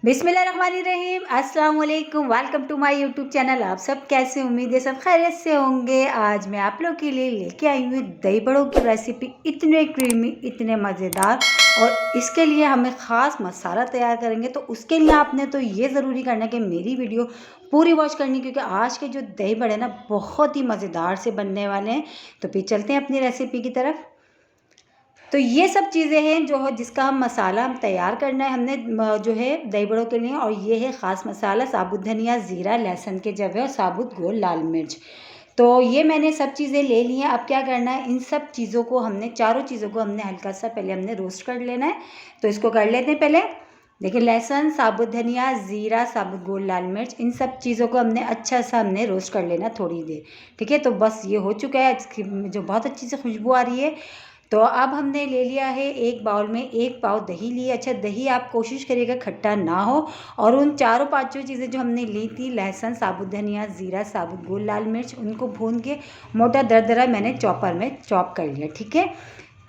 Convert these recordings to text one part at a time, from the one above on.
बिस्मिल्लाहिर्रहमानिर्रहीम, अस्सलाम वालेकुम। Welcome to my YouTube channel. आप सब कैसे, उम्मीद है सब खैरियत से होंगे। आज मैं आप लोग के लिए लेके आई हूँ दही बड़ों की रेसिपी। इतने क्रीमी, इतने मज़ेदार, और इसके लिए हमें ख़ास मसाला तैयार करेंगे। तो उसके लिए आपने तो ये ज़रूरी करना है कि मेरी वीडियो पूरी वॉच करनी, क्योंकि आज के जो दही बड़े ना बहुत ही मज़ेदार से बनने वाले हैं। तो फिर चलते हैं अपनी रेसिपी की तरफ। तो ये सब चीज़ें हैं जो जिसका हम मसाला हम तैयार करना है हमने जो है दही बड़ों के लिए। और ये है ख़ास मसाला, साबुत धनिया, ज़ीरा, लहसुन के जवे और साबुत गोल लाल मिर्च। तो ये मैंने सब चीज़ें ले ली हैं। अब क्या करना है, इन सब चीज़ों को हमने, चारों चीज़ों को हमने हल्का सा पहले हमने रोस्ट कर लेना है। तो इसको कर लेते हैं पहले। देखिए, लहसुन, साबुत धनिया, ज़ीरा, साबुत गोल लाल मिर्च, इन सब चीज़ों को हमने अच्छा सा हमने रोस्ट कर लेना थोड़ी देर। ठीक है, तो बस ये हो चुका है। इसकी जो बहुत अच्छी से खुशबू आ रही है। तो अब हमने ले लिया है एक बाउल में 1 पाव दही लिए। अच्छा, दही आप कोशिश करिएगा खट्टा ना हो। और उन चारों पांचों चीज़ें जो हमने ली थी, लहसुन, साबुत धनिया, ज़ीरा, साबुत गोल लाल मिर्च, उनको भून के मोटा दरदरा मैंने चॉपर में चॉप कर लिया। ठीक है,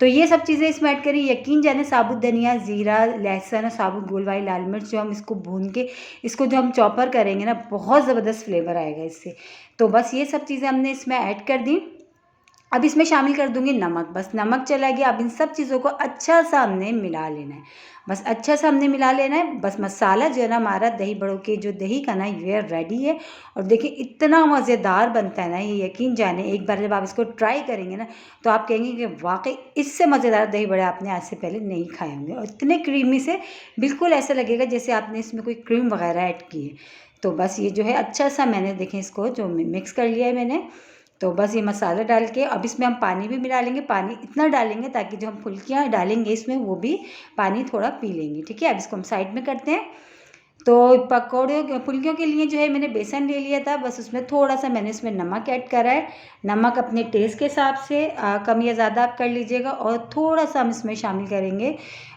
तो ये सब चीज़ें इसमें ऐड करी। यकीन जाने, साबुत धनिया, ज़ीरा, लहसुन और साबुत गोल वाली लाल मिर्च जो हम इसको भून के इसको जो हम चॉपर करेंगे ना, बहुत ज़बरदस्त फ्लेवर आएगा इससे। तो बस ये सब चीज़ें हमने इसमें ऐड कर दी। अब इसमें शामिल कर दूंगी नमक। बस नमक चला गया। अब इन सब चीज़ों को अच्छा सा हमने मिला लेना है। बस अच्छा सा हमने मिला लेना है। बस मसाला जो है ना हमारा दही बड़ों के जो दही का ना, ये रेडी है। और देखिए इतना मज़ेदार बनता है ना ये, यकीन जाने एक बार जब आप इसको ट्राई करेंगे ना, तो आप कहेंगे कि वाकई इससे मज़ेदार दही बड़े आपने आज से पहले नहीं खाए होंगे। और इतने क्रीमी से, बिल्कुल ऐसा लगेगा जैसे आपने इसमें कोई क्रीम वगैरह ऐड की है। तो बस ये जो है अच्छा सा मैंने, देखें, इसको जो मिक्स कर लिया है मैंने। तो बस ये मसाला डाल के अब इसमें हम पानी भी मिला लेंगे। पानी इतना डालेंगे ताकि जो हम फुल्कियाँ डालेंगे इसमें वो भी पानी थोड़ा पी लेंगे। ठीक है, अब इसको हम साइड में करते हैं। तो पकौड़े फुल्कियों के लिए जो है मैंने बेसन ले लिया था। बस उसमें थोड़ा सा मैंने इसमें नमक ऐड करा है। नमक अपने टेस्ट के हिसाब से कम या ज़्यादा आप कर लीजिएगा। और थोड़ा सा हम इसमें शामिल करेंगे,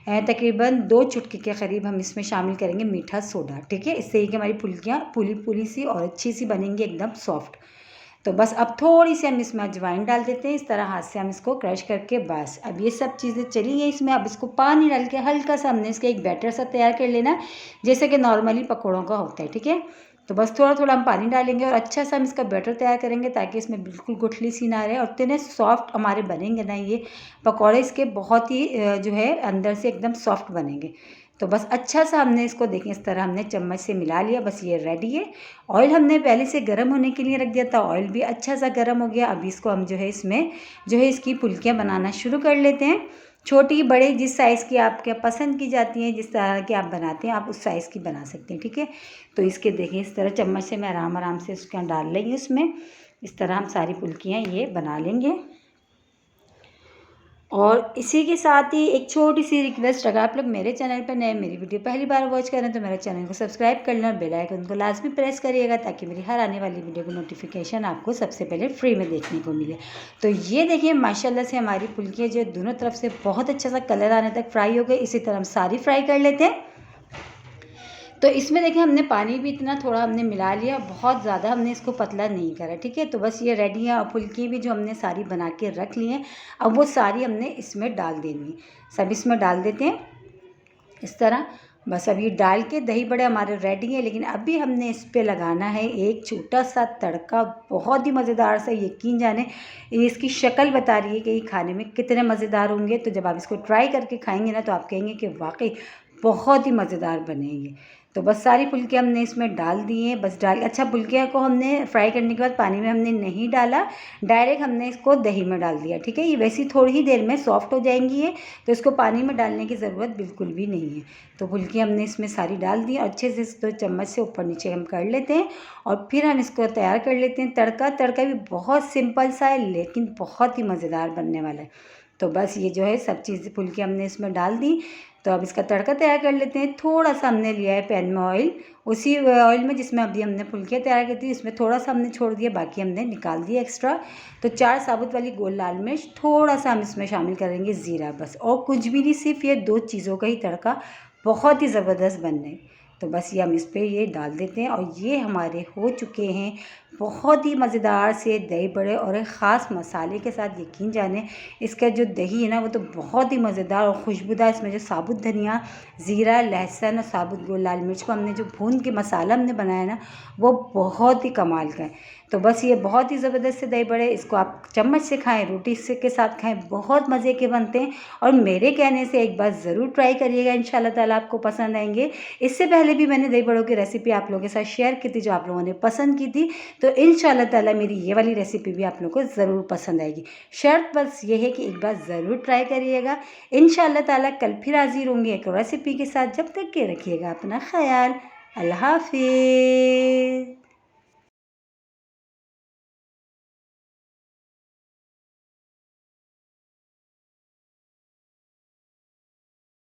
तकरीबन 2 चुटकी के करीब हम इसमें शामिल करेंगे मीठा सोडा। ठीक है, इससे ही कि हमारी फुल्कियाँ फूली फूली सी और अच्छी सी बनेंगी, एकदम सॉफ्ट। तो बस अब थोड़ी सी हम इसमें अजवाइन डाल देते हैं, इस तरह हाथ से हम इसको क्रश करके। बस अब ये सब चीज़ें चली गई इसमें। अब इसको पानी डाल के हल्का सा हमने इसका एक बैटर सा तैयार कर लेना, जैसे कि नॉर्मली पकौड़ों का होता है। ठीक है, तो बस थोड़ा थोड़ा हम पानी डालेंगे और अच्छा सा हम इसका बैटर तैयार करेंगे ताकि इसमें बिल्कुल गुठली सी ना रहे। और इतने सॉफ्ट हमारे बनेंगे ना ये पकौड़े, इसके बहुत ही जो है अंदर से एकदम सॉफ्ट बनेंगे। तो बस अच्छा सा हमने इसको, देखें, इस तरह हमने चम्मच से मिला लिया। बस ये रेडी है। ऑयल हमने पहले से गर्म होने के लिए रख दिया था, ऑयल भी अच्छा सा गर्म हो गया। अभी इसको हम जो है इसमें जो है इसकी फुल्कियाँ बनाना शुरू कर लेते हैं। छोटी बड़े जिस साइज़ की आपके पसंद की जाती हैं, जिस तरह की आप बनाते हैं, आप उस साइज़ की बना सकते हैं। ठीक है, तो इसके देखें इस तरह चम्मच से मैं आराम आराम से उसके डाल लेंगे उसमें। इस तरह हम सारी फुल्कियाँ ये बना लेंगे। और इसी के साथ ही एक छोटी सी रिक्वेस्ट, अगर आप लोग मेरे चैनल पर नए, मेरी वीडियो पहली बार वॉच कर रहे हैं, तो मेरे चैनल को सब्सक्राइब कर लें और बेल आइकन को लाजमी प्रेस करिएगा ताकि मेरी हर आने वाली वीडियो की नोटिफिकेशन आपको सबसे पहले फ्री में देखने को मिले। तो ये देखिए माशाल्लाह से हमारी फुल्कियाँ जो दोनों तरफ से बहुत अच्छा सा कलर आने तक फ्राई हो गई। इसी तरह हम सारी फ्राई कर लेते हैं। तो इसमें देखिए हमने पानी भी इतना थोड़ा हमने मिला लिया, बहुत ज़्यादा हमने इसको पतला नहीं करा। ठीक है, तो बस ये रेडी है। और फुल्की भी जो हमने सारी बना के रख ली हैं, अब वो सारी हमने इसमें डाल देनी है। सब इसमें डाल देते हैं इस तरह। बस अब ये डाल के दही बड़े हमारे रेडी है। लेकिन अभी हमने इस पर लगाना है एक छोटा सा तड़का, बहुत ही मज़ेदार सा। यकीन जाने, ये इसकी शक्ल बता रही है कि ये खाने में कितने मज़ेदार होंगे। तो जब आप इसको ट्राई करके खाएंगे ना, तो आप कहेंगे कि वाकई बहुत ही मज़ेदार बनेंगे। तो बस सारी फुल्कियाँ हमने इसमें डाल दी हैं। बस डाल, अच्छा, फुल्कियाँ को हमने फ्राई करने के बाद पानी में हमने नहीं डाला, डायरेक्ट हमने इसको दही में डाल दिया। ठीक है, ये वैसी थोड़ी ही देर में सॉफ्ट हो जाएंगी ये, तो इसको पानी में डालने की ज़रूरत बिल्कुल भी नहीं है। तो फुल्की हमने इसमें सारी डाल दी और अच्छे से इसको चम्मच से ऊपर नीचे हम कर लेते हैं। और फिर हम इसको तैयार कर लेते हैं। तड़का भी बहुत सिंपल सा है, लेकिन बहुत ही मज़ेदार बनने वाला है। तो बस ये जो है सब चीज़ फुल्की हमने इसमें डाल दी। तो अब इसका तड़का तैयार कर लेते हैं। थोड़ा सा हमने लिया है पैन में ऑयल, उसी ऑयल में जिसमें अभी हमने फुल्कियाँ तैयार की थी, इसमें थोड़ा सा हमने छोड़ दिया, बाकी हमने निकाल दिया एक्स्ट्रा। तो 4 साबुत वाली गोल लाल मिर्च, थोड़ा सा हम इसमें शामिल करेंगे ज़ीरा, बस, और कुछ भी नहीं, सिर्फ ये 2 चीज़ों का ही तड़का बहुत ही ज़बरदस्त बनने। तो बस ये हम इस पर ये डाल देते हैं। और ये हमारे हो चुके हैं बहुत ही मज़ेदार से दही बड़े और एक ख़ास मसाले के साथ। यकीन जाने इसका जो दही है ना वो तो बहुत ही मज़ेदार और खुशबूदार। इसमें जो साबुत धनिया, ज़ीरा, लहसुन और साबुत लाल मिर्च को हमने जो भून के मसाला हमने बनाया ना वो बहुत ही कमाल का है। तो बस ये बहुत ही ज़बरदस्त से दही बड़े, इसको आप चम्मच से खाएं, रोटी से के साथ खाएं, बहुत मज़े के बनते हैं। और मेरे कहने से एक बार ज़रूर ट्राई करिएगा, इंशाल्लाह ताला आपको पसंद आएंगे। इससे पहले भी मैंने दही बड़ों की रेसिपी आप लोगों के साथ शेयर की थी जो आप लोगों ने पसंद की थी। तो इंशाल्लाह ताला मेरी ये वाली रेसिपी भी आप लोगों को ज़रूर पसंद आएगी। शर्त बस ये है कि एक बार ज़रूर ट्राई करिएगा। इंशाल्लाह ताला कल फिर हाजिर होंगी एक रेसिपी के साथ। जब तक के रखिएगा अपना ख्याल। अल्लाह हाफिज़।